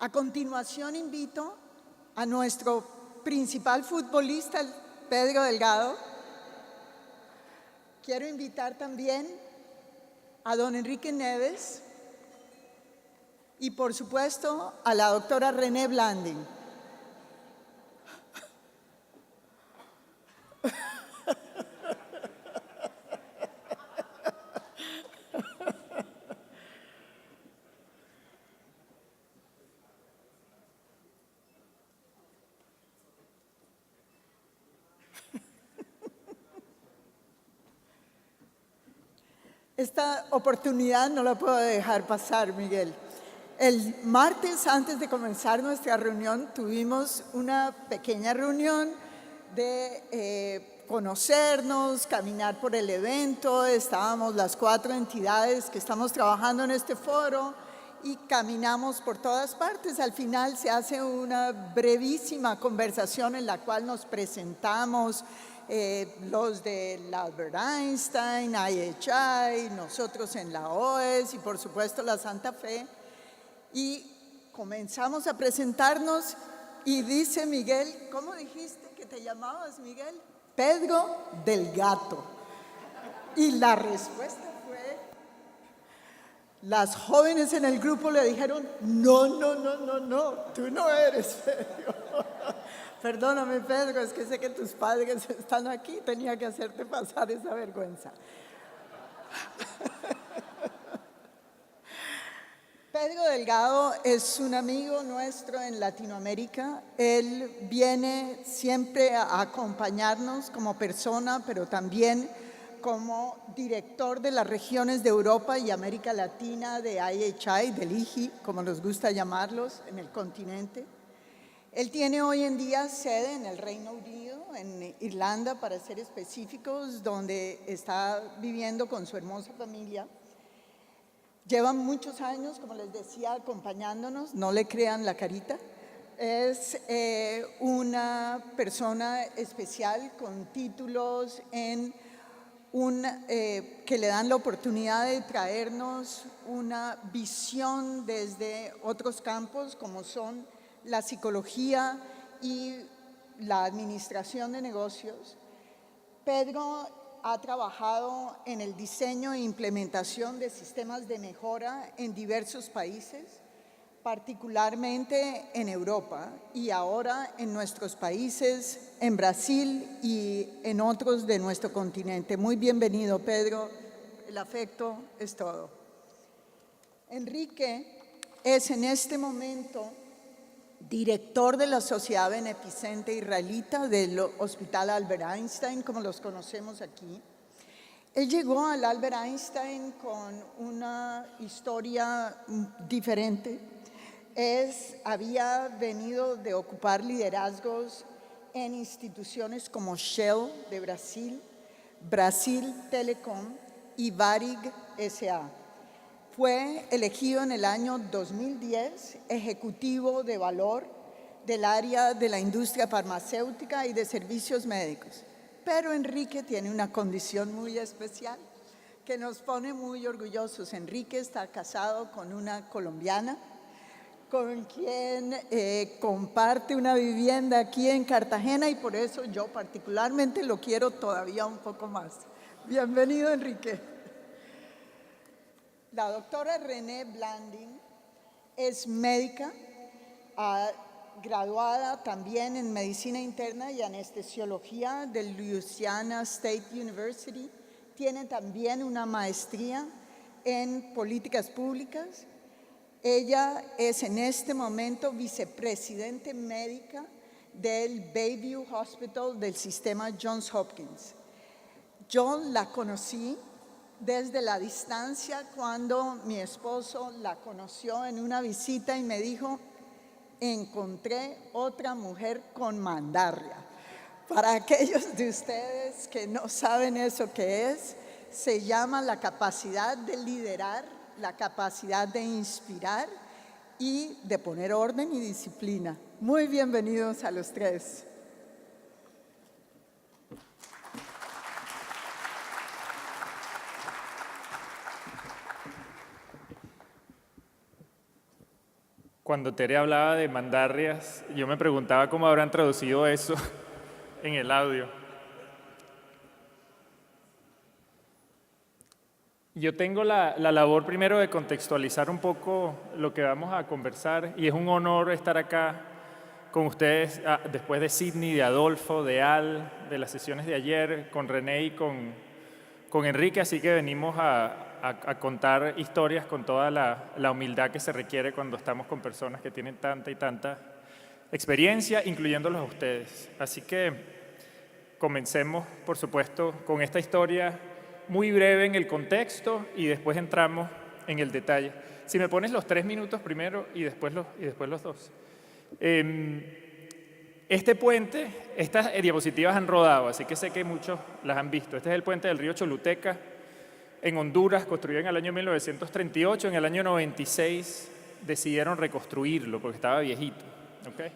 A continuación invito a nuestro principal futbolista, Pedro Delgado. Quiero invitar también a don Enrique Neves y, por supuesto, a la doctora René Blanding. Esta oportunidad no la puedo dejar pasar, Miguel. El martes, antes de comenzar nuestra reunión, tuvimos una pequeña reunión de conocernos, caminar por el evento. Estábamos las 4 entidades que estamos trabajando en este foro y caminamos por todas partes. Al final se hace una brevísima conversación en la cual nos presentamos, los del Albert Einstein, IHI, nosotros en la OES y por supuesto la Santa Fe. Y comenzamos a presentarnos y dice Miguel, ¿cómo dijiste que te llamabas, Miguel? Pedro del Gato. Y la respuesta fue, las jóvenes en el grupo le dijeron, no, tú no eres Pedro. Perdóname, Pedro, es que sé que tus padres están aquí, tenía que hacerte pasar esa vergüenza. Pedro Delgado es un amigo nuestro en Latinoamérica. Él viene siempre a acompañarnos como persona, pero también como director de las regiones de Europa y América Latina de IHI, del IHI, como nos gusta llamarlos, en el continente. Él tiene hoy en día sede en el Reino Unido, en Irlanda, para ser específicos, donde está viviendo con su hermosa familia. Lleva muchos años, como les decía, acompañándonos, no le crean la carita. Es una persona especial con títulos en que le dan la oportunidad de traernos una visión desde otros campos, como son la psicología y la administración de negocios. Pedro ha trabajado en el diseño e implementación de sistemas de mejora en diversos países, particularmente en Europa y ahora en nuestros países, en Brasil y en otros de nuestro continente. Muy bienvenido, Pedro. El afecto es todo. Enrique es en este momento director de la Sociedad Beneficente Israelita del Hospital Albert Einstein, como los conocemos aquí. Él llegó al Albert Einstein con una historia diferente. Había venido de ocupar liderazgos en instituciones como Shell de Brasil, Brasil Telecom y Varig S.A. Fue elegido en el año 2010 ejecutivo de valor del área de la industria farmacéutica y de servicios médicos. Pero Enrique tiene una condición muy especial que nos pone muy orgullosos. Enrique está casado con una colombiana con quien comparte una vivienda aquí en Cartagena y por eso yo particularmente lo quiero todavía un poco más. Bienvenido, Enrique. La doctora René Blanding es médica, graduada también en Medicina Interna y Anestesiología del Louisiana State University. Tiene también una maestría en Políticas Públicas. Ella es en este momento vicepresidente médica del Bayview Hospital del sistema Johns Hopkins. Yo la conocí desde la distancia cuando mi esposo la conoció en una visita y me dijo, encontré otra mujer con mandarria. Para aquellos de ustedes que no saben eso qué es, se llama la capacidad de liderar, la capacidad de inspirar y de poner orden y disciplina. Muy bienvenidos a los tres. Cuando Tere hablaba de mandarrias, yo me preguntaba cómo habrán traducido eso en el audio. Yo tengo la labor primero de contextualizar un poco lo que vamos a conversar y es un honor estar acá con ustedes después de Sidney, de Adolfo, de Al, de las sesiones de ayer, con René y con Enrique, así que venimos a contar historias con toda la humildad que se requiere cuando estamos con personas que tienen tanta y tanta experiencia, incluyéndolos a ustedes. Así que comencemos, por supuesto, con esta historia muy breve en el contexto y después entramos en el detalle. Si me pones los 3 minutos primero y después los 2. Este puente, estas diapositivas han rodado, así que sé que muchos las han visto. Este es el puente del río Choluteca, en Honduras, construido en el año 1938. En el año 96 decidieron reconstruirlo porque estaba viejito. ¿Okay?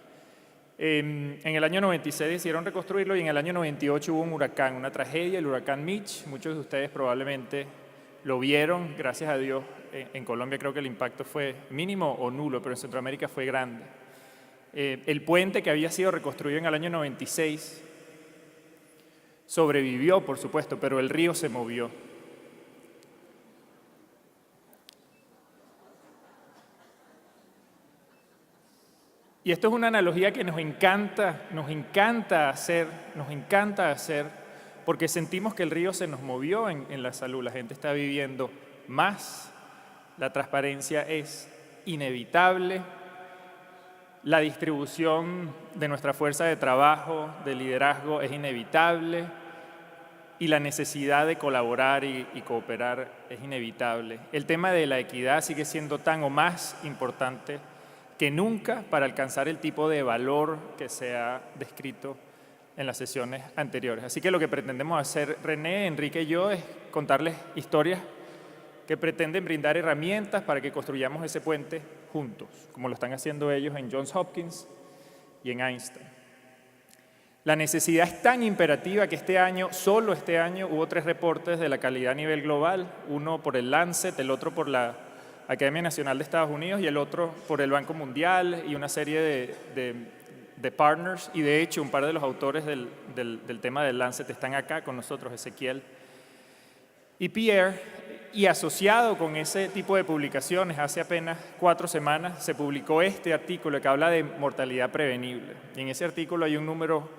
En el año 96 decidieron reconstruirlo y en el año 98 hubo un huracán, una tragedia, el huracán Mitch. Muchos de ustedes probablemente lo vieron, gracias a Dios. En Colombia creo que el impacto fue mínimo o nulo, pero en Centroamérica fue grande. El puente que había sido reconstruido en el año 96 sobrevivió, por supuesto, pero el río se movió. Y esto es una analogía que nos encanta hacer, porque sentimos que el río se nos movió en la salud. La gente está viviendo más, la transparencia es inevitable, la distribución de nuestra fuerza de trabajo, de liderazgo es inevitable y la necesidad de colaborar y cooperar es inevitable. El tema de la equidad sigue siendo tan o más importante que nunca para alcanzar el tipo de valor que se ha descrito en las sesiones anteriores. Así que lo que pretendemos hacer René, Enrique y yo es contarles historias que pretenden brindar herramientas para que construyamos ese puente juntos, como lo están haciendo ellos en Johns Hopkins y en Einstein. La necesidad es tan imperativa que solo este año, hubo 3 reportes de la calidad a nivel global, uno por el Lancet, el otro por la Academia Nacional de Estados Unidos y el otro por el Banco Mundial y una serie de partners. Y de hecho, un par de los autores del tema del Lancet están acá con nosotros, Ezequiel y Pierre. Y asociado con ese tipo de publicaciones, hace apenas 4 semanas se publicó este artículo que habla de mortalidad prevenible. Y en ese artículo hay un número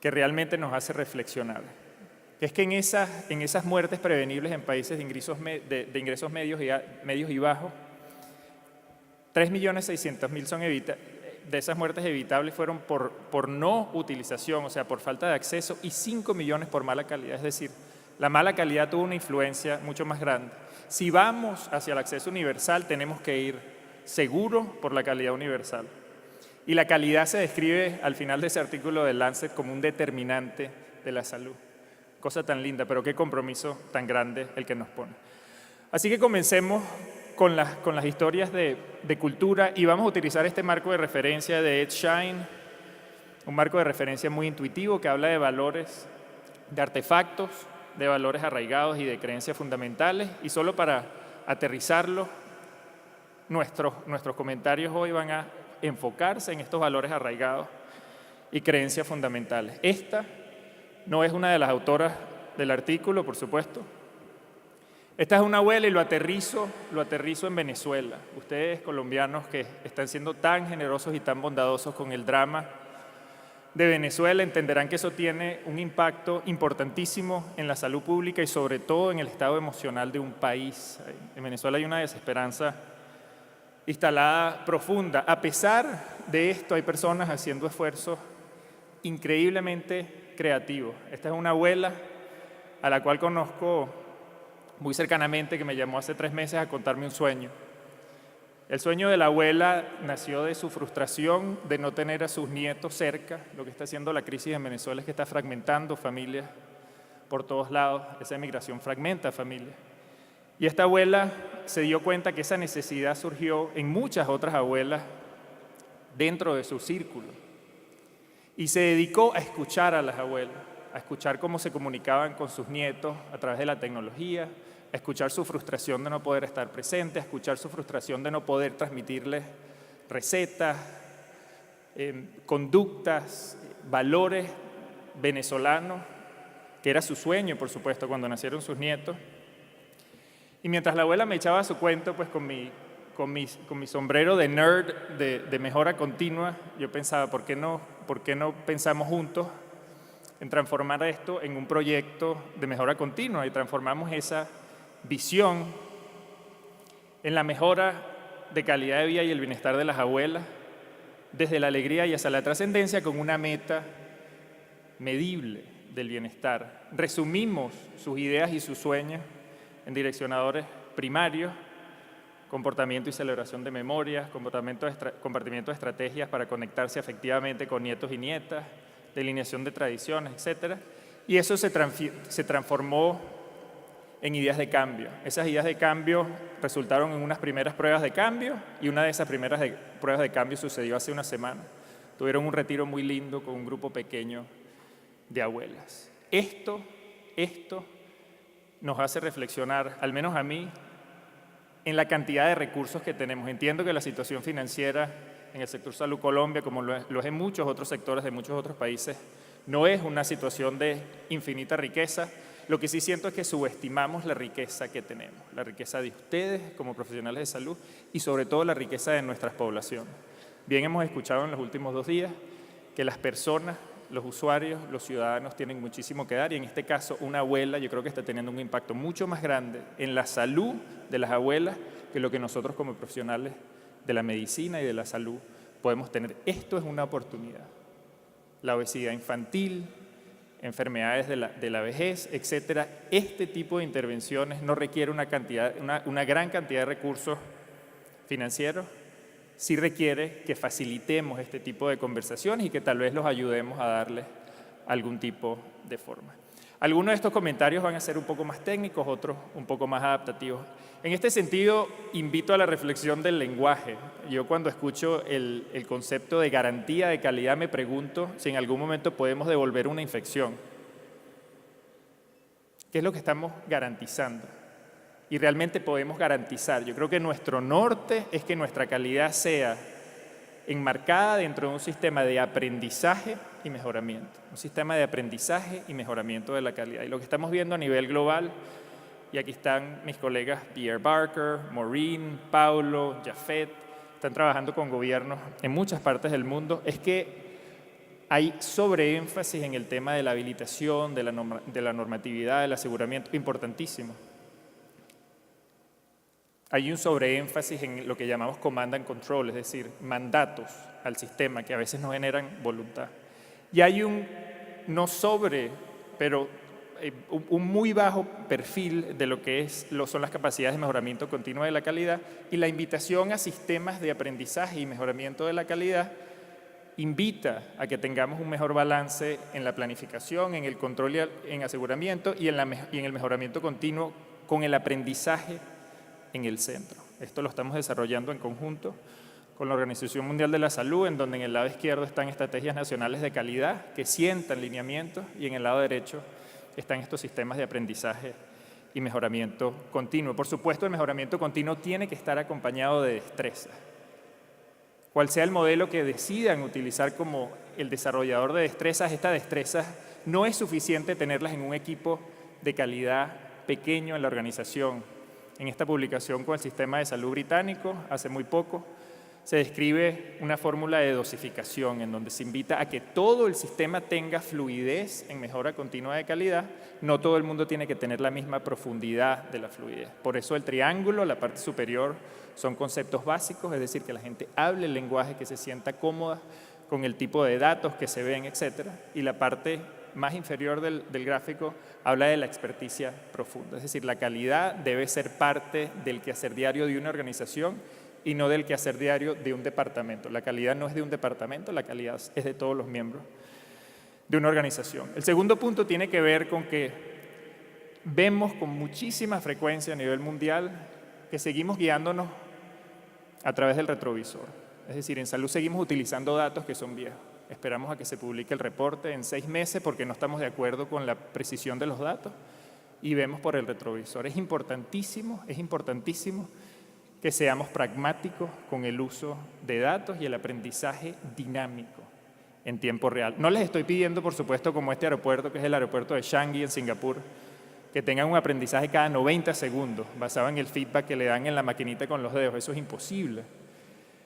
que realmente nos hace reflexionar. Que es que en esas muertes prevenibles en países de ingresos medios y bajos, 3.600.000 son de esas muertes evitables fueron por no utilización, o sea, por falta de acceso, y 5 millones por mala calidad. Es decir, la mala calidad tuvo una influencia mucho más grande. Si vamos hacia el acceso universal, tenemos que ir seguro por la calidad universal. Y la calidad se describe al final de ese artículo del Lancet como un determinante de la salud. Cosa tan linda, pero qué compromiso tan grande el que nos pone. Así que comencemos con las historias de cultura y vamos a utilizar este marco de referencia de Ed Schein, un marco de referencia muy intuitivo que habla de valores, de artefactos, de valores arraigados y de creencias fundamentales. Y solo para aterrizarlo, nuestros comentarios hoy van a enfocarse en estos valores arraigados y creencias fundamentales. Esta no es una de las autoras del artículo, por supuesto. Esta es una abuela y lo aterrizo en Venezuela. Ustedes, colombianos, que están siendo tan generosos y tan bondadosos con el drama de Venezuela, entenderán que eso tiene un impacto importantísimo en la salud pública y sobre todo en el estado emocional de un país. En Venezuela hay una desesperanza instalada profunda. A pesar de esto, hay personas haciendo esfuerzos increíblemente creativos. Esta es una abuela a la cual conozco muy cercanamente, que me llamó hace 3 meses a contarme un sueño. El sueño de la abuela nació de su frustración de no tener a sus nietos cerca. Lo que está haciendo la crisis en Venezuela es que está fragmentando familias por todos lados. Esa emigración fragmenta familias. Y esta abuela se dio cuenta que esa necesidad surgió en muchas otras abuelas dentro de su círculo. Y se dedicó a escuchar a las abuelas, a escuchar cómo se comunicaban con sus nietos a través de la tecnología, a escuchar su frustración de no poder estar presente, a escuchar su frustración de no poder transmitirles recetas, conductas, valores venezolanos, que era su sueño, por supuesto, cuando nacieron sus nietos. Y mientras la abuela me echaba su cuento, pues con mi sombrero de nerd de mejora continua, yo pensaba, ¿por qué no pensamos juntos en transformar esto en un proyecto de mejora continua? Y transformamos esa visión en la mejora de calidad de vida y el bienestar de las abuelas, desde la alegría y hasta la trascendencia, con una meta medible del bienestar. Resumimos sus ideas y sus sueños en direccionadores primarios: comportamiento y celebración de memorias, compartimiento de estrategias para conectarse afectivamente con nietos y nietas, delineación de tradiciones, etc. Y eso se transformó en ideas de cambio. Esas ideas de cambio resultaron en unas primeras pruebas de cambio, y una de esas primeras pruebas de cambio sucedió hace una semana. Tuvieron un retiro muy lindo con un grupo pequeño de abuelas. Esto nos hace reflexionar, al menos a mí, en la cantidad de recursos que tenemos. Entiendo que la situación financiera en el sector Salud Colombia, como lo es en muchos otros sectores de muchos otros países, no es una situación de infinita riqueza. Lo que sí siento es que subestimamos la riqueza que tenemos, la riqueza de ustedes como profesionales de salud y sobre todo la riqueza de nuestras poblaciones. Bien, hemos escuchado en los últimos 2 días que las personas, los usuarios, los ciudadanos tienen muchísimo que dar, y en este caso una abuela yo creo que está teniendo un impacto mucho más grande en la salud de las abuelas que lo que nosotros como profesionales de la medicina y de la salud podemos tener. Esto es una oportunidad. La obesidad infantil, enfermedades de la vejez, etcétera. Este tipo de intervenciones no requiere una gran cantidad de recursos financieros. Sí requiere que facilitemos este tipo de conversaciones y que tal vez los ayudemos a darles algún tipo de forma. Algunos de estos comentarios van a ser un poco más técnicos, otros un poco más adaptativos. En este sentido, invito a la reflexión del lenguaje. Yo cuando escucho el concepto de garantía de calidad me pregunto si en algún momento podemos devolver una infección. ¿Qué es lo que estamos garantizando? Y realmente podemos garantizar. Yo creo que nuestro norte es que nuestra calidad sea enmarcada dentro de un sistema de aprendizaje y mejoramiento. Un sistema de aprendizaje y mejoramiento de la calidad. Y lo que estamos viendo a nivel global, y aquí están mis colegas Pierre Barker, Maureen, Paulo, Jafet, están trabajando con gobiernos en muchas partes del mundo, es que hay sobreénfasis en el tema de la habilitación, de la normatividad, del aseguramiento, importantísimo. Hay un sobreénfasis en lo que llamamos command and control, es decir, mandatos al sistema que a veces no generan voluntad. Y hay pero un muy bajo perfil de lo que son las capacidades de mejoramiento continuo de la calidad, y la invitación a sistemas de aprendizaje y mejoramiento de la calidad invita a que tengamos un mejor balance en la planificación, en el control y en aseguramiento y en el mejoramiento continuo, con el aprendizaje en el centro. Esto lo estamos desarrollando en conjunto con la Organización Mundial de la Salud, en donde en el lado izquierdo están estrategias nacionales de calidad que sientan lineamientos, y en el lado derecho están estos sistemas de aprendizaje y mejoramiento continuo. Por supuesto, el mejoramiento continuo tiene que estar acompañado de destreza. Cual sea el modelo que decidan utilizar como el desarrollador de destrezas, estas destrezas no es suficiente tenerlas en un equipo de calidad pequeño en la organización. En esta publicación con el Sistema de Salud británico, hace muy poco, se describe una fórmula de dosificación en donde se invita a que todo el sistema tenga fluidez en mejora continua de calidad. No todo el mundo tiene que tener la misma profundidad de la fluidez. Por eso el triángulo, la parte superior, son conceptos básicos, es decir, que la gente hable el lenguaje, que se sienta cómoda con el tipo de datos que se ven, etc. Y la parte más inferior del gráfico habla de la experticia profunda. Es decir, la calidad debe ser parte del quehacer diario de una organización y no del quehacer diario de un departamento. La calidad no es de un departamento, la calidad es de todos los miembros de una organización. El segundo punto tiene que ver con que vemos con muchísima frecuencia a nivel mundial que seguimos guiándonos a través del retrovisor. Es decir, en salud seguimos utilizando datos que son viejos. Esperamos a que se publique el reporte en 6 meses porque no estamos de acuerdo con la precisión de los datos, y vemos por el retrovisor. Es importantísimo que seamos pragmáticos con el uso de datos y el aprendizaje dinámico en tiempo real. No les estoy pidiendo, por supuesto, como este aeropuerto, que es el aeropuerto de Changi en Singapur, que tengan un aprendizaje cada 90 segundos, basado en el feedback que le dan en la maquinita con los dedos. Eso es imposible.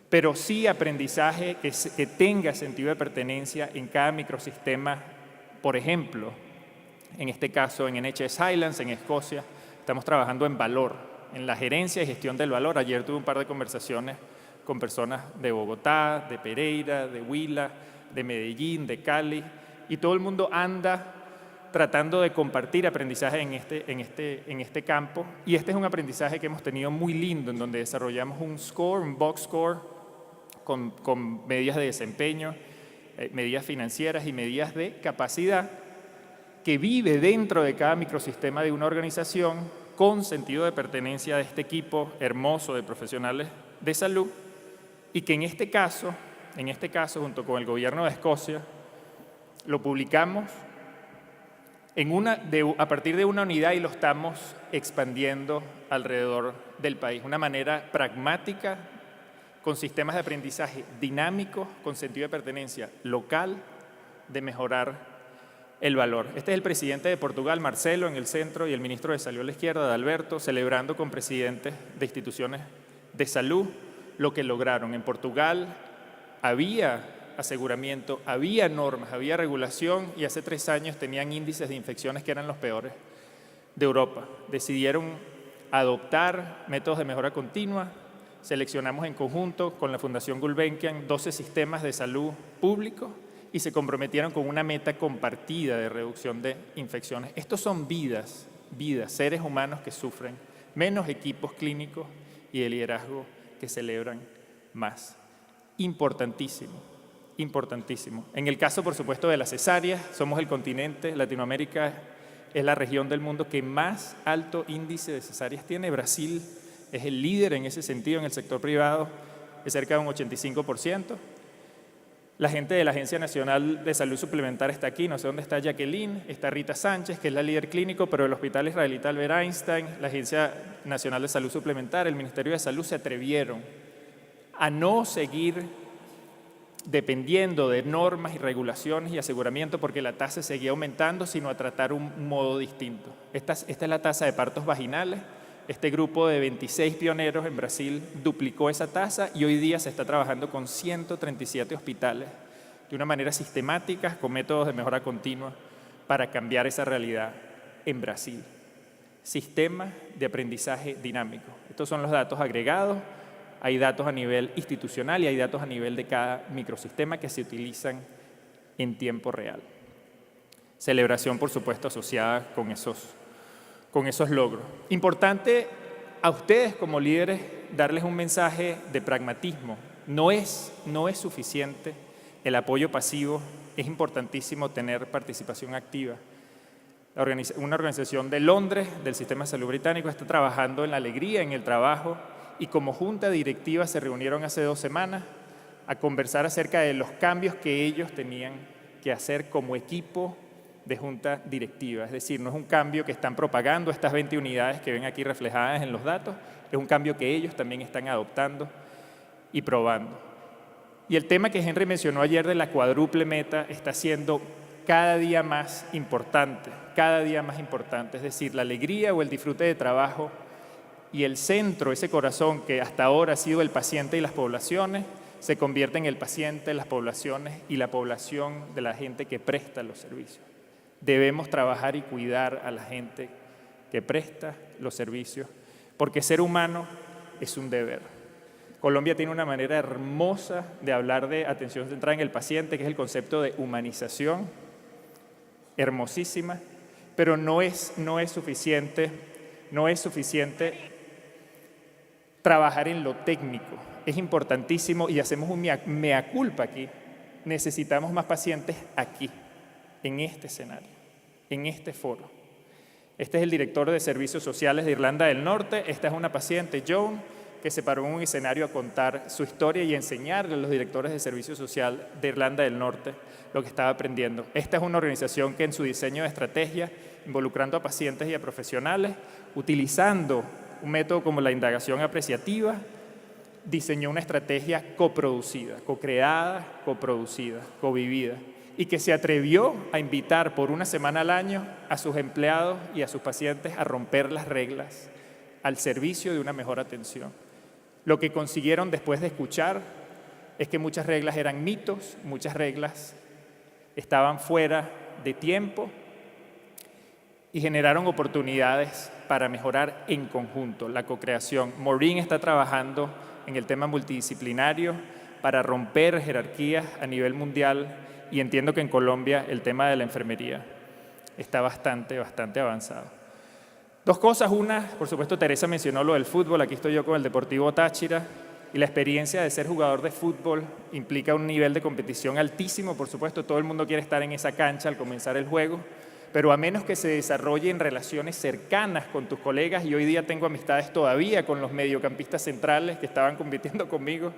Pero sí aprendizaje que tenga sentido de pertenencia en cada microsistema. Por ejemplo, en este caso en NHS Highlands, en Escocia, estamos trabajando en valor, en la gerencia y gestión del valor. Ayer tuve un par de conversaciones con personas de Bogotá, de Pereira, de Huila, de Medellín, de Cali, y todo el mundo anda tratando de compartir aprendizaje en este campo. Y este es un aprendizaje que hemos tenido muy lindo, en donde desarrollamos un score, un box score, con medidas de desempeño, medidas financieras y medidas de capacidad, que vive dentro de cada microsistema de una organización con sentido de pertenencia de este equipo hermoso de profesionales de salud, y que en este caso, junto con el gobierno de Escocia, lo publicamos a partir de una unidad y lo estamos expandiendo alrededor del país. Una manera pragmática, con sistemas de aprendizaje dinámicos, con sentido de pertenencia local, de mejorar el valor. Este es el presidente de Portugal, Marcelo, en el centro, y el ministro de Salud a la izquierda, Adalberto, celebrando con presidentes de instituciones de salud lo que lograron. En Portugal había aseguramiento, había normas, había regulación, y hace 3 años tenían índices de infecciones que eran los peores de Europa. Decidieron adoptar métodos de mejora continua. Seleccionamos en conjunto con la Fundación Gulbenkian 12 sistemas de salud públicos y se comprometieron con una meta compartida de reducción de infecciones. Estos son vidas, seres humanos que sufren, menos equipos clínicos y de liderazgo que celebran más. Importantísimo. En el caso, por supuesto, de las cesáreas, somos el continente, Latinoamérica es la región del mundo que más alto índice de cesáreas tiene. Brasil es el líder en ese sentido, en el sector privado, es cerca de un 85%. La gente de la Agencia Nacional de Salud Suplementaria está aquí, no sé dónde está Jacqueline, está Rita Sánchez, que es la líder clínico, pero el Hospital Israelita Albert Einstein, la Agencia Nacional de Salud Suplementaria, el Ministerio de Salud se atrevieron a no seguir dependiendo de normas y regulaciones y aseguramiento porque la tasa seguía aumentando, sino a tratar un modo distinto. Esta es la tasa de partos vaginales. Este grupo de 26 pioneros en Brasil duplicó esa tasa y hoy día se está trabajando con 137 hospitales de una manera sistemática, con métodos de mejora continua para cambiar esa realidad en Brasil. Sistemas de aprendizaje dinámico. Estos son los datos agregados. Hay datos a nivel institucional y hay datos a nivel de cada microsistema que se utilizan en tiempo real. Celebración, por supuesto, asociada con esos logros. Importante a ustedes como líderes darles un mensaje de pragmatismo. No es suficiente el apoyo pasivo, es importantísimo tener participación activa. Una organización de Londres, del Sistema de Salud Británico, está trabajando en la alegría, en el trabajo, y como junta directiva se reunieron hace 2 semanas a conversar acerca de los cambios que ellos tenían que hacer como equipo de junta directiva. Es decir, no es un cambio que están propagando estas 20 unidades que ven aquí reflejadas en los datos, es un cambio que ellos también están adoptando y probando. Y el tema que Henry mencionó ayer de la cuádruple meta está siendo cada día más importante, es decir, la alegría o el disfrute de trabajo y el centro, ese corazón que hasta ahora ha sido el paciente y las poblaciones, se convierte en el paciente, las poblaciones y la población de la gente que presta los servicios. Debemos trabajar y cuidar a la gente que presta los servicios, porque ser humano es un deber. Colombia tiene una manera hermosa de hablar de atención centrada en el paciente, que es el concepto de humanización, hermosísima, pero no es suficiente trabajar en lo técnico. Es importantísimo y hacemos un mea culpa aquí. Necesitamos más pacientes aquí, en este escenario, en este foro. Este es el director de Servicios Sociales de Irlanda del Norte. Esta es una paciente, Joan, que se paró en un escenario a contar su historia y enseñarle a los directores de servicio social de Irlanda del Norte lo que estaba aprendiendo. Esta es una organización que en su diseño de estrategia, involucrando a pacientes y a profesionales, utilizando un método como la indagación apreciativa, diseñó una estrategia coproducida, co-creada, coproducida, covivida, y que se atrevió a invitar por una semana al año a sus empleados y a sus pacientes a romper las reglas al servicio de una mejor atención. Lo que consiguieron después de escuchar es que muchas reglas eran mitos, muchas reglas estaban fuera de tiempo y generaron oportunidades para mejorar en conjunto la co-creación. Maureen está trabajando en el tema multidisciplinario para romper jerarquías a nivel mundial y entiendo que en Colombia el tema de la enfermería está bastante avanzado. Dos cosas, una, por supuesto Teresa mencionó lo del fútbol, aquí estoy yo con el Deportivo Táchira y la experiencia de ser jugador de fútbol implica un nivel de competición altísimo, por supuesto todo el mundo quiere estar en esa cancha al comenzar el juego, pero a menos que se desarrollen relaciones cercanas con tus colegas, y hoy día tengo amistades todavía con los mediocampistas centrales que estaban compitiendo conmigo,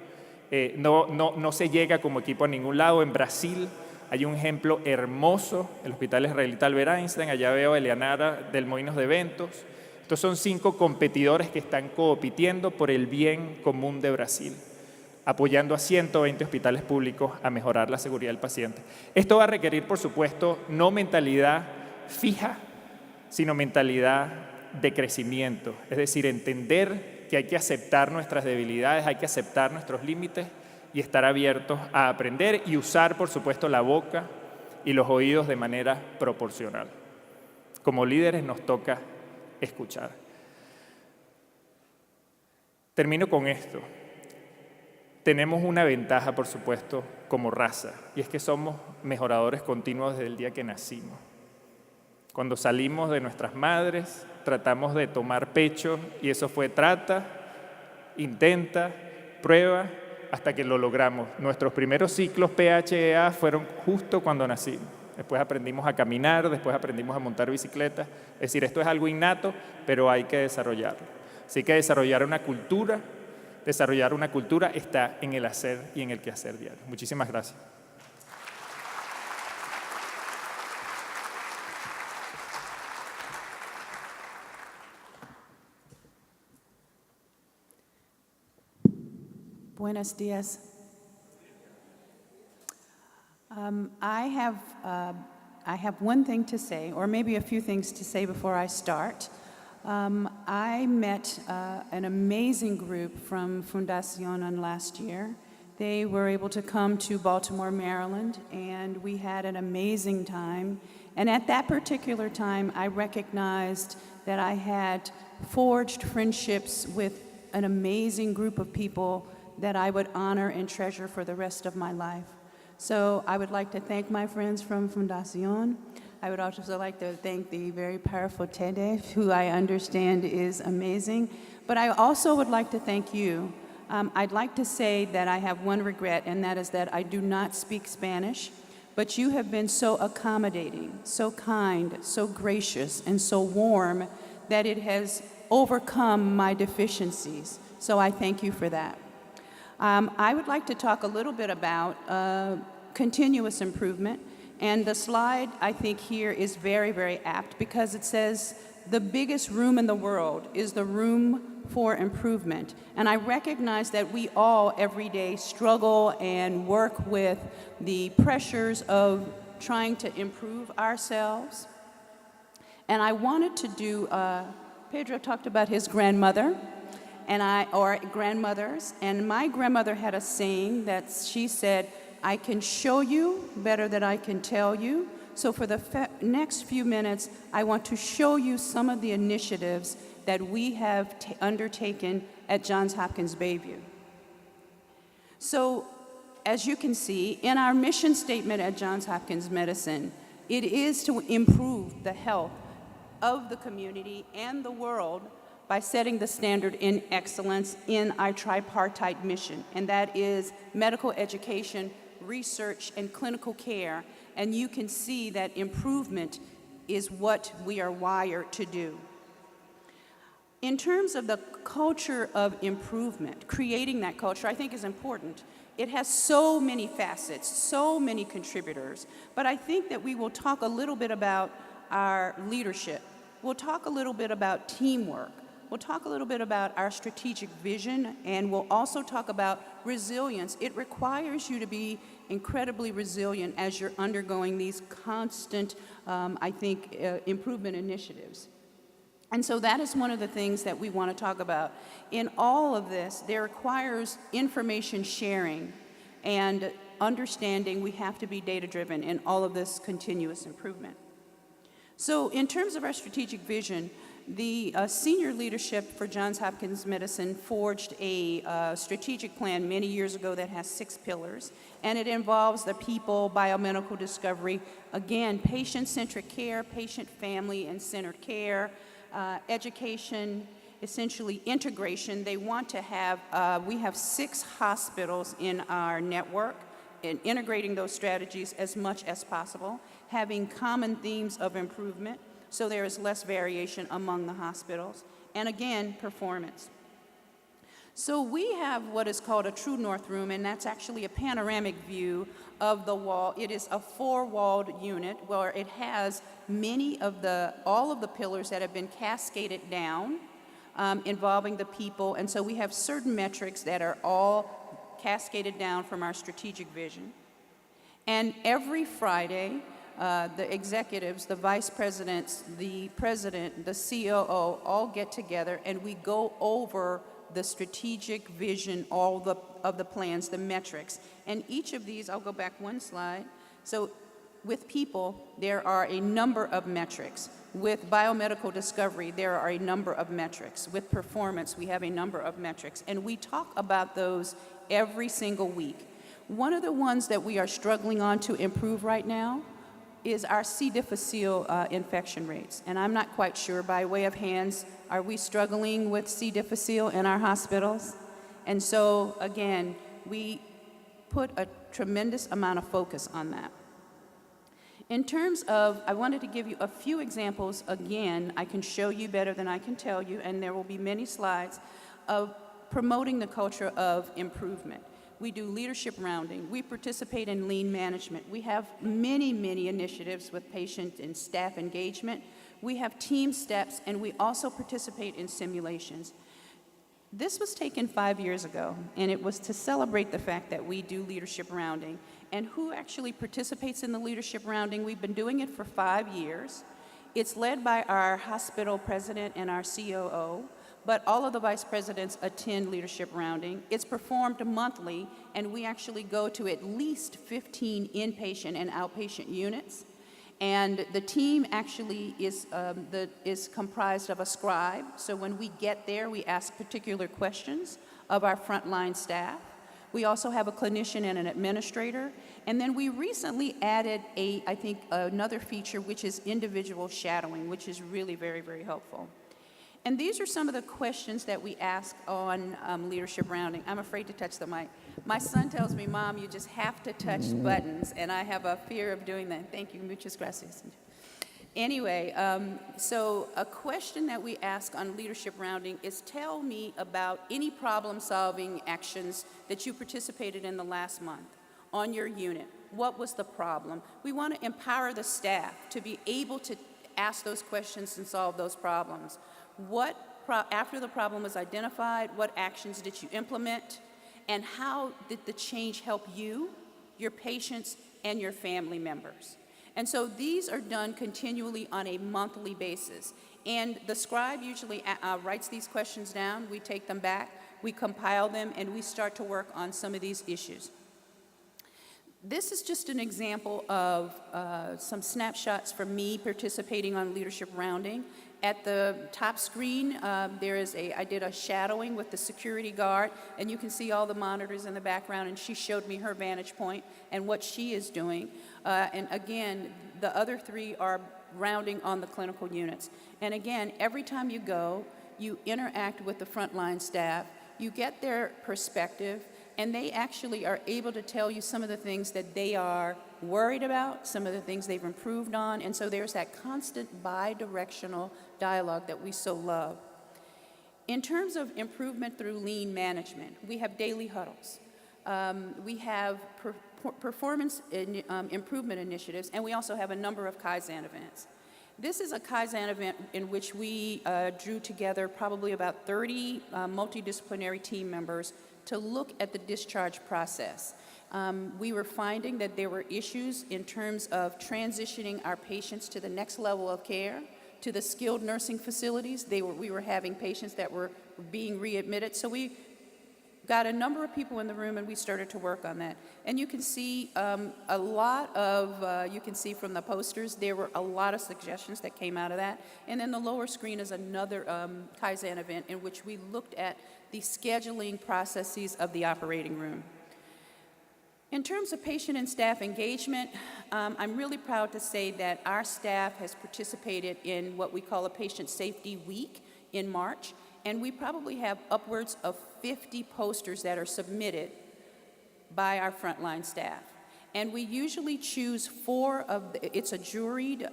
no se llega como equipo a ningún lado. En Brasil hay un ejemplo hermoso, el Hospital Israelita Albert Einstein, allá veo a Elianara del Moinhos de Ventos. Estos son 5 competidores que están compitiendo por el bien común de Brasil, apoyando a 120 hospitales públicos a mejorar la seguridad del paciente. Esto va a requerir, por supuesto, no mentalidad fija, sino mentalidad de crecimiento, es decir, entender que hay que aceptar nuestras debilidades, hay que aceptar nuestros límites y estar abiertos a aprender y usar, por supuesto, la boca y los oídos de manera proporcional. Como líderes nos toca escuchar. Termino con esto. Tenemos una ventaja, por supuesto, como raza, y es que somos mejoradores continuos desde el día que nacimos. Cuando salimos de nuestras madres, tratamos de tomar pecho, y eso fue trata, intenta, prueba, hasta que lo logramos. Nuestros primeros ciclos PHEA fueron justo cuando nacimos. Después aprendimos a caminar, después aprendimos a montar bicicleta. Es decir, esto es algo innato, pero hay que desarrollarlo. Así que desarrollar una cultura está en el hacer y en el quehacer diario. Muchísimas gracias. Buenos días. I have one thing to say, or maybe a few things to say before I start. I met an amazing group from Fundación last year. They were able to come to Baltimore, Maryland, and we had an amazing time. And at that particular time, I recognized that I had forged friendships with an amazing group of people that I would honor and treasure for the rest of my life. So I would like to thank my friends from Fundación. I would also like to thank the very powerful Tede, who I understand is amazing. But I also would like to thank you. I'd like to say that I have one regret, and that is that I do not speak Spanish. But you have been so accommodating, so kind, so gracious, and so warm that it has overcome my deficiencies. So I thank you for that. I would like to talk a little bit about continuous improvement. And the slide, I think, here is very, very apt because it says the biggest room in the world is the room for improvement. And I recognize that we all every day struggle and work with the pressures of trying to improve ourselves. And I wanted to do, Pedro talked about his grandmother. Or grandmothers, and my grandmother had a saying that she said, I can show you better than I can tell you. So for the next few minutes, I want to show you some of the initiatives that we have undertaken at Johns Hopkins Bayview. So as you can see, in our mission statement at Johns Hopkins Medicine, it is to improve the health of the community and the world by setting the standard in excellence in our tripartite mission, and that is medical education, research, and clinical care. And you can see that improvement is what we are wired to do. In terms of the culture of improvement, creating that culture, I think is important. It has so many facets, so many contributors, but I think that we will talk a little bit about our leadership. We'll talk a little bit about teamwork. We'll talk a little bit about our strategic vision, and we'll also talk about resilience. It requires you to be incredibly resilient as you're undergoing these constant, improvement initiatives. And so that is one of the things that we want to talk about. In all of this, there requires information sharing and understanding. We have to be data-driven in all of this continuous improvement. So in terms of our strategic vision, the senior leadership for Johns Hopkins Medicine forged a strategic plan many years ago that has 6 pillars, and it involves the people, biomedical discovery, again, patient-centric care, patient, family, and centered care, education, essentially integration. They want to have, we have 6 hospitals in our network, and integrating those strategies as much as possible, having common themes of improvement, so there is less variation among the hospitals, and again, performance. So we have what is called a True North room, and that's actually a panoramic view of the wall. It is a 4-walled unit where it has all of the pillars that have been cascaded down, involving the people, and so we have certain metrics that are all cascaded down from our strategic vision. And every Friday, the executives, the vice presidents, the president, the COO all get together and we go over the strategic vision, all of the plans, the metrics. And each of these, I'll go back one slide. So with people, there are a number of metrics. With biomedical discovery, there are a number of metrics. With performance, we have a number of metrics. And we talk about those every single week. One of the ones that we are struggling on to improve right now is our C. difficile infection rates. And I'm not quite sure, by way of hands, are we struggling with C. difficile in our hospitals? And so, again, we put a tremendous amount of focus on that. In terms of, I wanted to give you a few examples. Again, I can show you better than I can tell you, and there will be many slides of promoting the culture of improvement. We do leadership rounding. We participate in lean management. We have many, many initiatives with patient and staff engagement. We have team steps, and we also participate in simulations. This was taken 5 years ago, and it was to celebrate the fact that we do leadership rounding. And who actually participates in the leadership rounding? We've been doing it for 5 years. It's led by our hospital president and our COO. But all of the vice presidents attend leadership rounding. It's performed monthly, and we actually go to at least 15 inpatient and outpatient units. And the team actually is comprised of a scribe. So when we get there, we ask particular questions of our frontline staff. We also have a clinician and an administrator. And then we recently added another feature, which is individual shadowing, which is really very, very helpful. And these are some of the questions that we ask on leadership rounding. I'm afraid to touch the mic. My son tells me, Mom, you just have to touch buttons, and I have a fear of doing that. Thank you, muchas gracias. Anyway, so a question that we ask on leadership rounding is, tell me about any problem-solving actions that you participated in the last month on your unit. What was the problem? We want to empower the staff to be able to ask those questions and solve those problems. After the problem was identified, what actions did you implement, and how did the change help you, your patients, and your family members? And so these are done continually on a monthly basis. And the scribe usually writes these questions down. We take them back, we compile them, and we start to work on some of these issues. This is just an example of some snapshots from me participating on leadership rounding. At the top screen, I did a shadowing with the security guard, and you can see all the monitors in the background, and she showed me her vantage point and what she is doing. And again, the other 3 are rounding on the clinical units. And again, every time you go, you interact with the frontline staff, you get their perspective, and they actually are able to tell you some of the things that they are worried about, some of the things they've improved on, and so there's that constant bi-directional dialogue that we so love. In terms of improvement through lean management, we have daily huddles. We have performance improvement initiatives, and we also have a number of Kaizen events. This is a Kaizen event in which we drew together probably about 30 multidisciplinary team members to look at the discharge process. We were finding that there were issues in terms of transitioning our patients to the next level of care, to the skilled nursing facilities. We were having patients that were being readmitted. So we got a number of people in the room and we started to work on that. And you can see a lot of, you can see from the posters, there were a lot of suggestions that came out of that. And then the lower screen is another Kaizen event in which we looked at the scheduling processes of the operating room. In terms of patient and staff engagement, I'm really proud to say that our staff has participated in what we call a Patient Safety Week in March, and we probably have upwards of 50 posters that are submitted by our frontline staff. And we usually choose it's a juried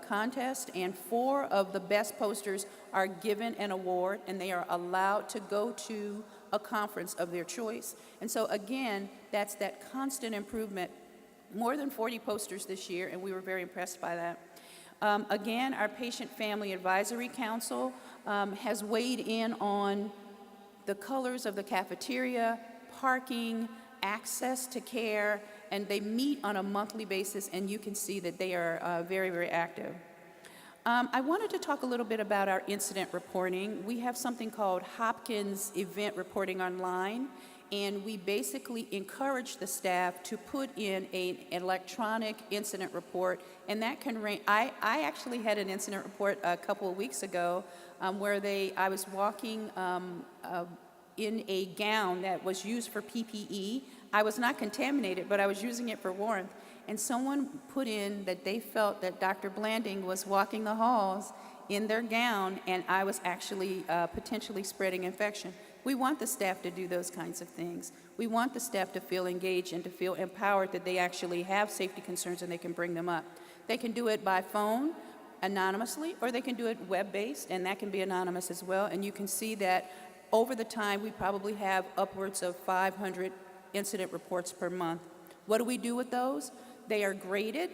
contest, and 4 of the best posters are given an award, and they are allowed to go to a conference of their choice. And so again, that's that constant improvement. More than 40 posters this year, and we were very impressed by that. Again, our Patient Family Advisory Council has weighed in on the colors of the cafeteria, parking, access to care, and they meet on a monthly basis, and you can see that they are very, very active. I wanted to talk a little bit about our incident reporting. We have something called Hopkins Event Reporting Online, and we basically encourage the staff to put in an electronic incident report, and that can range. I actually had an incident report a couple of weeks ago where I was walking in a gown that was used for PPE. I was not contaminated, but I was using it for warmth. And someone put in that they felt that Dr. Blanding was walking the halls in their gown, and I was actually potentially spreading infection. We want the staff to do those kinds of things. We want the staff to feel engaged and to feel empowered that they actually have safety concerns and they can bring them up. They can do it by phone, anonymously, or they can do it web-based, and that can be anonymous as well. And you can see that over the time, we probably have upwards of 500 incident reports per month. What do we do with those? They are graded.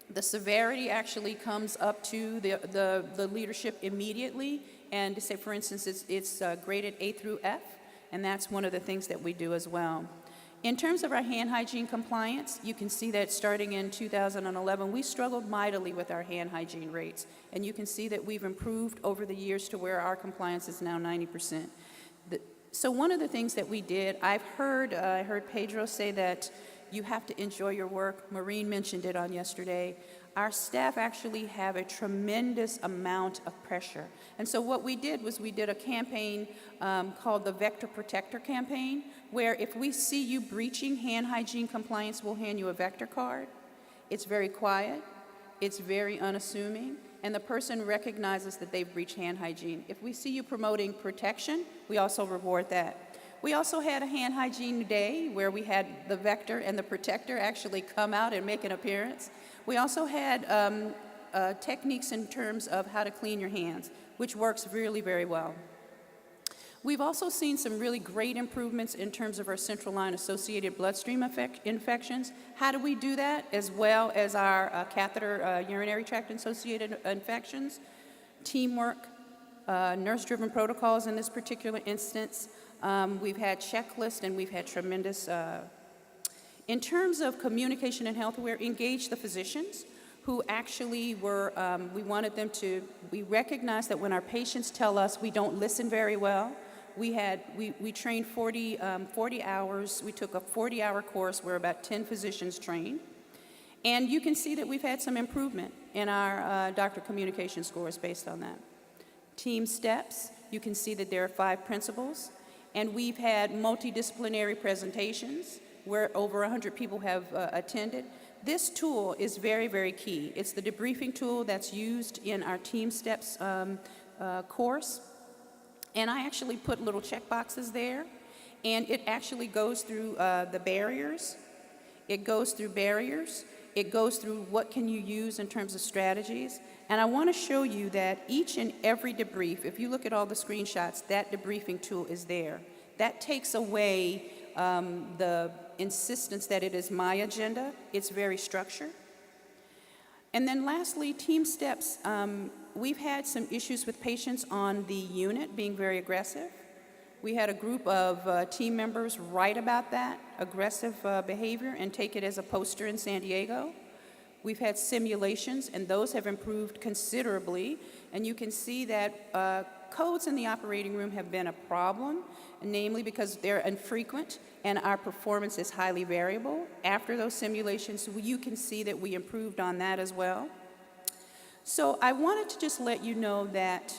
The severity actually comes up to the leadership immediately, and to say, for instance, it's graded A through F, and that's one of the things that we do as well. In terms of our hand hygiene compliance, you can see that starting in 2011, we struggled mightily with our hand hygiene rates, and you can see that we've improved over the years to where our compliance is now 90%. So one of the things that we did, I heard Pedro say that you have to enjoy your work. Maureen mentioned it on yesterday. Our staff actually have a tremendous amount of pressure. And so what we did was we did a campaign called the Vector Protector campaign, where if we see you breaching hand hygiene compliance, we'll hand you a Vector card. It's very quiet, it's very unassuming, and the person recognizes that they've breached hand hygiene. If we see you promoting protection, we also reward that. We also had a hand hygiene day where we had the Vector and the Protector actually come out and make an appearance. We also had techniques in terms of how to clean your hands, which works really very well. We've also seen some really great improvements in terms of our central line associated bloodstream infections. How do we do that? As well as our catheter urinary tract associated infections, teamwork, nurse-driven protocols in this particular instance. We've had checklists and we've had tremendous, in terms of communication and health, we engaged the physicians who actually were, we recognized that when our patients tell us we don't listen very well, we trained 40 hours, we took a 40-hour course where about 10 physicians trained. And you can see that we've had some improvement in our doctor communication scores based on that. Team steps, you can see that there are 5 principles. And we've had multidisciplinary presentations where over 100 people have attended. This tool is very, very key. It's the debriefing tool that's used in our Team Steps course. And I actually put little check boxes there. And it actually goes through the barriers. It goes through barriers. It goes through what can you use in terms of strategies. And I want to show you that each and every debrief, if you look at all the screenshots, that debriefing tool is there. That takes away the insistence that it is my agenda. It's very structured. And then lastly, team steps. We've had some issues with patients on the unit being very aggressive. We had a group of team members write about that aggressive behavior and take it as a poster in San Diego. We've had simulations, and those have improved considerably. And you can see that codes in the operating room have been a problem, namely because they're infrequent and our performance is highly variable. After those simulations, you can see that we improved on that as well. So I wanted to just let you know that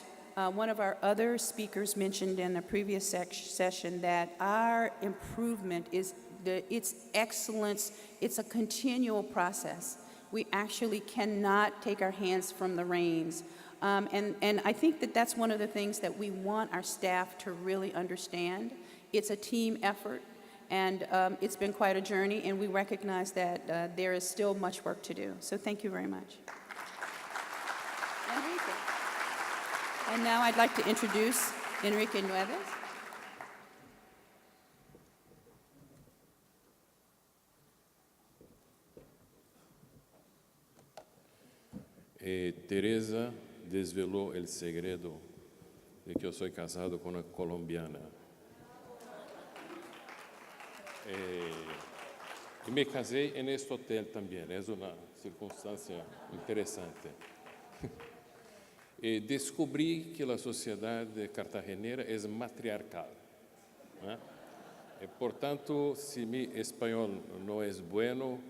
one of our other speakers mentioned in the previous session that our improvement is its excellence. It's a continual process. We actually cannot take our hands from the reins. And I think that that's one of the things that we want our staff to really understand. It's a team effort, and it's been quite a journey, and we recognize that there is still much work to do. So thank you very much. Enrique. And now I'd like to introduce Enrique Nueves. Teresa desvelou el segredo de que eu sou casado com uma colombiana. E me casei neste hotel também, é uma circunstância interessante. E descobri que a sociedade cartagenera é matriarcal. Né? E, portanto, se mi espanhol não é bueno,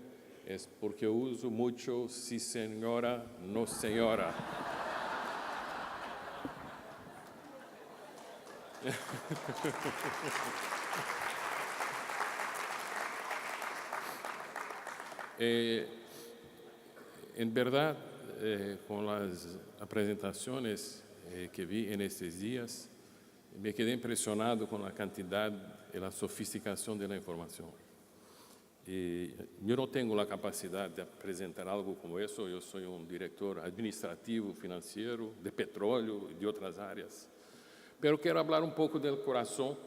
é porque eu uso muito sí señora, no señora. En verdad, con las presentaciones que vi en estos días, me quedé impresionado con la cantidad y la sofisticación de la información. Eu não tenho a capacidade de apresentar algo como isso. Eu sou diretor administrativo, financeiro, de petróleo e de outras áreas. Mas quero falar pouco do coração,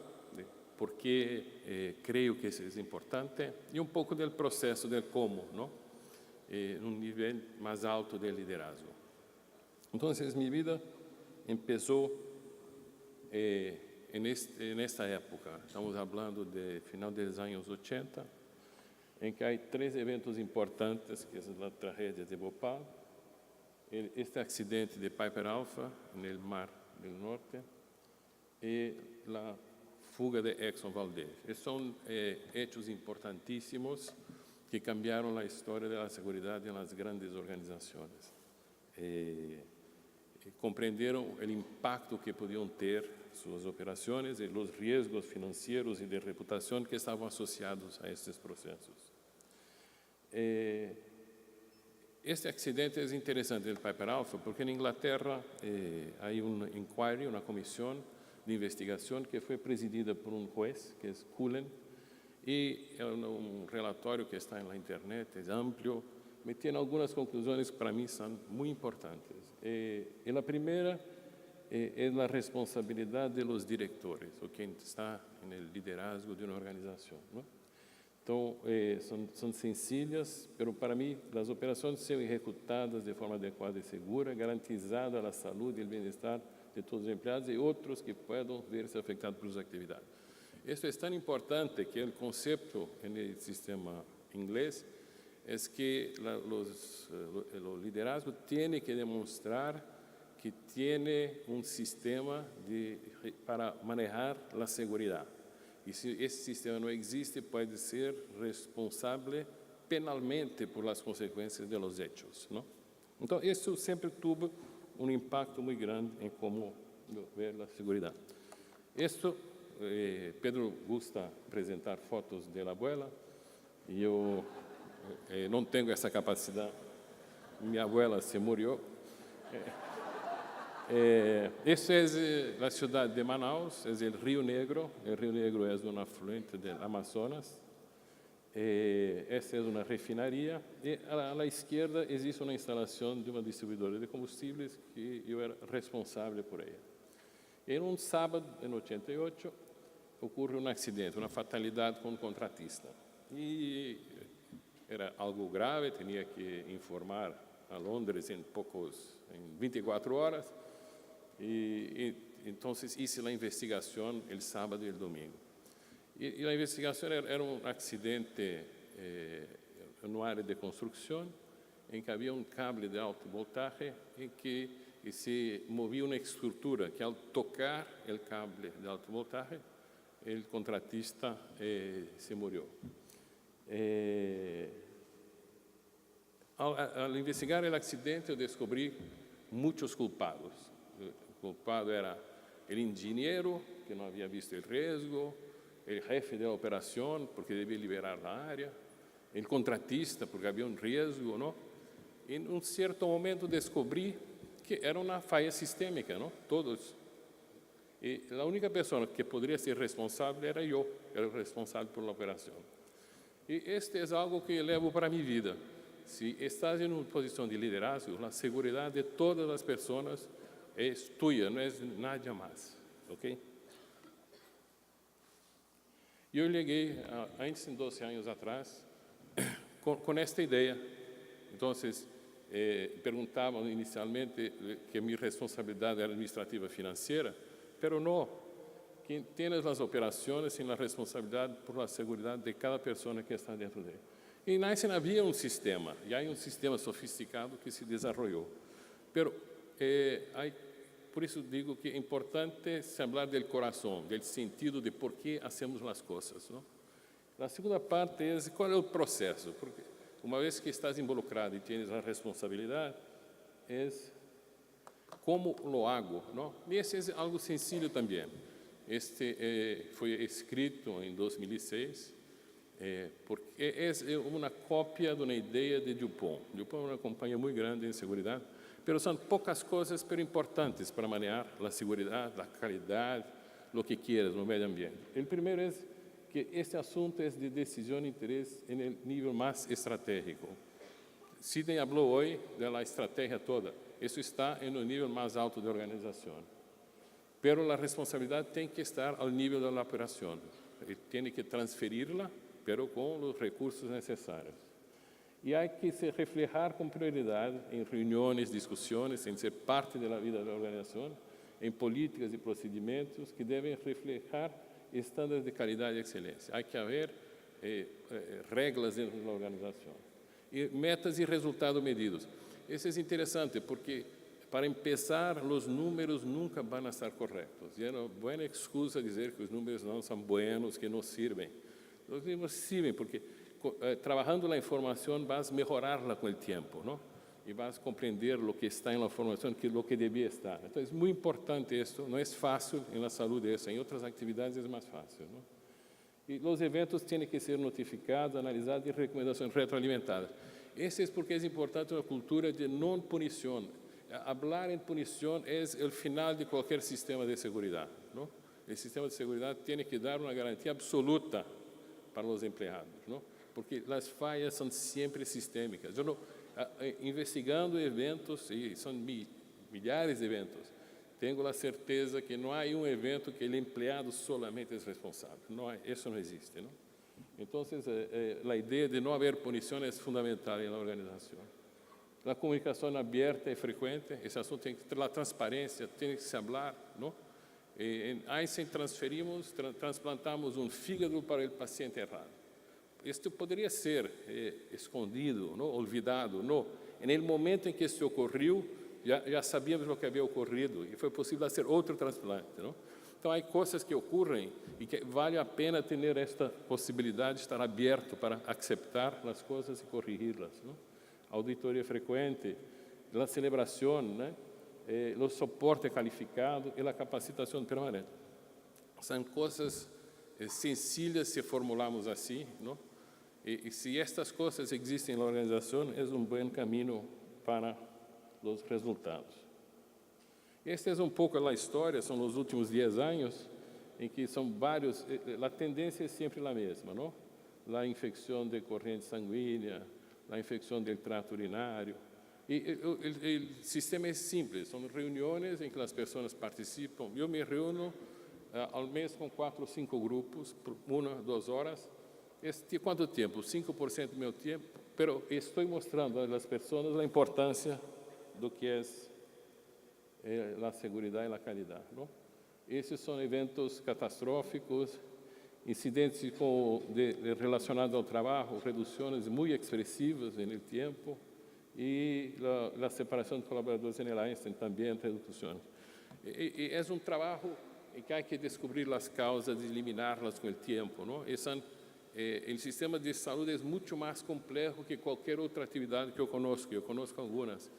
porque creio que isso é importante, e pouco do processo, do como, não? Nível mais alto de liderazgo. Então, minha vida começou nesta época. Estamos falando de final dos anos 80, em que há 3 eventos importantes, que é a tragédia de Bhopal, este acidente de Piper Alpha no Mar do Norte e a fuga de Exxon Valdez. Esses são hechos importantíssimos que cambiaram a história da segurança nas grandes organizações. Compreenderam o impacto que podiam ter suas operações e os riscos financeiros e de reputação que estavam associados a esses processos. Este acidente é interessante do Piper Alpha porque na Inglaterra há inquiry, uma comissão de investigação que foi presidida por juez, que é Cullen, e é relatório que está na internet, é amplo, mas tem algumas conclusões que para mim são muito importantes. E a primeira é a responsabilidade dos diretores, ou quem está no liderazgo de uma organização. Não? Então, são sencillas, mas para mim, as operações são executadas de forma adequada e segura, garantizada a saúde e o bem-estar de todos os empregados e outros que possam ver-se afetados por suas atividades. Isso é tão importante que o conceito no sistema inglês é que o liderazgo tem que demonstrar que tem sistema para manejar a segurança. E se esse sistema não existe, pode ser responsável penalmente por as consequências dos hechos. Não? Então, isso sempre teve impacto muito grande em como ver a segurança. Isso, Pedro gusta apresentar fotos da abuela, e eu não tenho essa capacidade. Minha abuela se morreu. Esta é a cidade de Manaus, é o Rio Negro. O Rio Negro é um afluente do Amazonas. Esta é uma refinaria e à esquerda existe uma instalação de uma distribuidora de combustíveis que eu era responsável por ela. Em um sábado, em 88, ocorre um acidente, uma fatalidade com um contratista. E era algo grave, tinha que informar a Londres em 24 horas. E então hice a investigação o sábado e o domingo. E a investigação era um acidente numa área de construção, em que havia um cable de alta voltagem em que se movia uma estrutura que, ao tocar o cable de alta voltagem, o contratista se morreu. Ao investigar o acidente, eu descobri muitos culpados. O culpado era o engenheiro, que não havia visto o risco, o jefe da operação, porque devia liberar a área, o contratista, porque havia um risco, não? E, em um certo momento, descobri que era uma falha sistêmica, não? Todos. E a única pessoa que poderia ser responsável era eu responsável por operação. E este é algo que levo para a minha vida. Se estás em uma posição de liderazgo, a segurança de todas as pessoas é tua, não é nada mais, ok? Eu cheguei, antes de 12 anos atrás, com esta ideia. Então, perguntavam inicialmente que minha responsabilidade era administrativa financeira, mas não. Quem tem as operações tem a responsabilidade por a segurança de cada pessoa que está dentro dele. E não havia um sistema, e há um sistema sofisticado que se desenvolveu. Por isso digo que é importante falar do coração, do sentido de por que hacemos as coisas. Não? A segunda parte é qual é o processo, porque uma vez que estás involucrado e tens a responsabilidade, é como lo hago. Não? E esse é algo sencillo também. Este foi escrito em 2006, porque é uma cópia de uma ideia de DuPont. DuPont é uma companhia muito grande em segurança, mas são poucas coisas, mas importantes para manejar a segurança, a qualidade, o que quieras no meio ambiente. O primeiro é que este assunto é de decisão e interesse no nível mais estratégico. Sidney falou hoje da estratégia toda. Isso está no nível mais alto da organização. Pero a responsabilidade tem que estar ao nível da operação. Ele tem que transferir-la, pero com os recursos necessários. E há que se refletir com prioridade em reuniões, discussões, em ser parte da vida da organização, em políticas e procedimentos que devem refletir estándares de qualidade e excelência. Há que haver regras dentro da organização. E metas e resultados medidos. Isso é interessante porque, para começar, os números nunca vão estar corretos. E é uma boa excusa dizer que os números não são buenos, que não servem. Os números servem porque, trabalhando a informação, vas melhorá-la com o tempo, não? E vas compreender o que está na informação, que o que devia estar. Então, é muito importante isso. Não é fácil na saúde isso. Em outras atividades é mais fácil, não? E os eventos têm que ser notificados, analisados e recomendações retroalimentadas. Isso é porque é importante uma cultura de não punição. Hablar em punição é o final de qualquer sistema de segurança. Não? O sistema de segurança tem que dar uma garantia absoluta para os empregados, não? Porque as falhas são sempre sistêmicas. Eu não, investigando eventos, e são milhares de eventos, tenho a certeza que não há um evento que o empregado solamente é responsável. Não há, isso não existe. Não? Então, a ideia de não haver punição é fundamental na organização. A comunicação aberta e frequente, esse assunto tem que ter a transparência, tem que se falar, não? Em Einstein transplantamos um fígado para o paciente errado. Isto poderia ser escondido, não? Olvidado, não? E no momento em que isso ocorreu, já sabíamos o que havia ocorrido e foi possível fazer outro transplante, não? Então, há coisas que ocorrem e que vale a pena ter esta possibilidade de estar aberto para aceitar as coisas e corrigi-las, não? Auditoria frequente, a celebração, né? O suporte qualificado e a capacitação permanente. São coisas sencillas se formulamos assim, não? E se estas coisas existem na organização, é um bom caminho para os resultados. Esta é um pouco a história, são os últimos 10 anos, em que são vários, a tendência é sempre a mesma, não? la infección de corriente sanguínea, la infección del tracto urinario. Y el sistema es simple, son reuniones en que las personas participan. Yo me reúno al mes con 4 o 5 grupos, por 1 o 2 horas. ¿Cuánto tiempo? 5% de mi tiempo, pero estoy mostrando a las personas la importancia de lo que es la seguridad y la calidad, ¿no? Esses são eventos catastróficos, incidentes relacionados ao trabalho, reduções muito expressivas no tempo, e a separação de colaboradores em Einstein também reduções. E é trabalho em que há que descobrir as causas e eliminarlas com o tempo, não? O sistema de saúde é muito mais complexo que qualquer outra atividade que eu conozco algumas.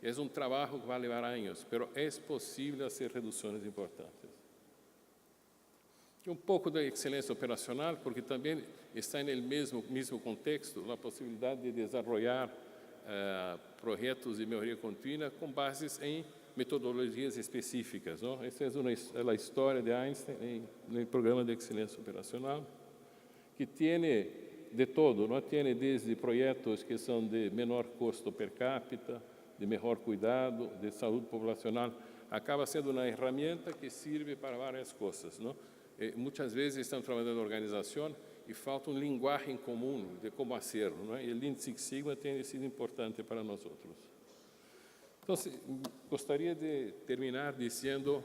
É trabalho que vai levar anos, mas é possível fazer reduções importantes. Pouco da excelência operacional, porque também está no mesmo contexto a possibilidade de desenvolver projetos de melhoria contínua com bases em metodologias específicas, não? Essa é a história de Einstein no programa de excelência operacional, que tem de todo, não? Tem desde projetos que são de menor custo per capita, de melhor cuidado, de saúde populacional, acaba sendo uma ferramenta que serve para várias coisas, não? Muitas vezes estamos trabalhando na organização e falta linguagem comum de como fazer, não é? E o Lean Six Sigma tem sido importante para nós outros. Então, gostaria de terminar dizendo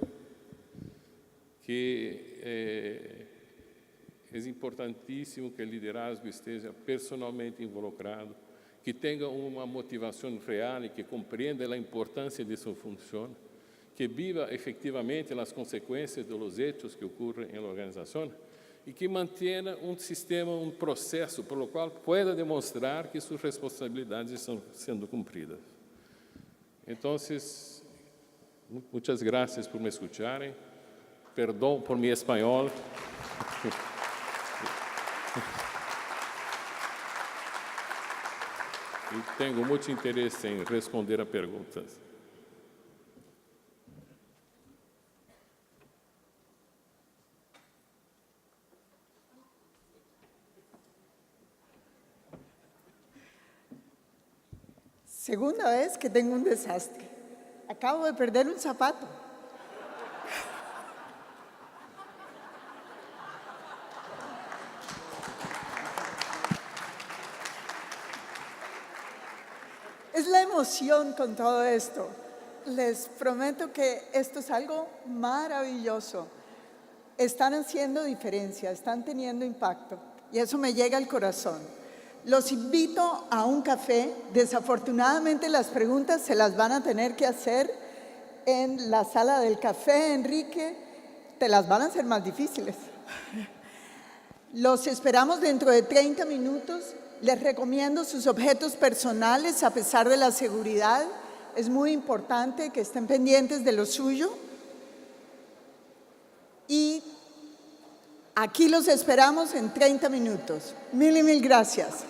que é importantíssimo que o liderazgo esteja personalmente involucrado, que tenha uma motivação real e que compreenda a importância de sua função, que viva efectivamente as consequências dos hechos que ocorrem na organização e que mantenha sistema, processo pelo qual pueda demonstrar que suas responsabilidades estão sendo cumpridas. Então, muitas graças por me escutarem, perdão por meu espanhol. E tenho muito interesse em responder a perguntas. Segunda vez que tengo un desastre. Acabo de perder un zapato. Es la emoción con todo esto. Les prometo que esto es algo maravilloso. Están haciendo diferencia, están teniendo impacto y eso me llega al corazón. Los invito a un café. Desafortunadamente las preguntas se las van a tener que hacer en la sala del café, Enrique. Te las van a hacer más difíciles. Los esperamos dentro de 30 minutos. Les recomiendo sus objetos personales a pesar de la seguridad. Es muy importante que estén pendientes de lo suyo. Y aquí los esperamos en 30 minutos. Mil y mil gracias.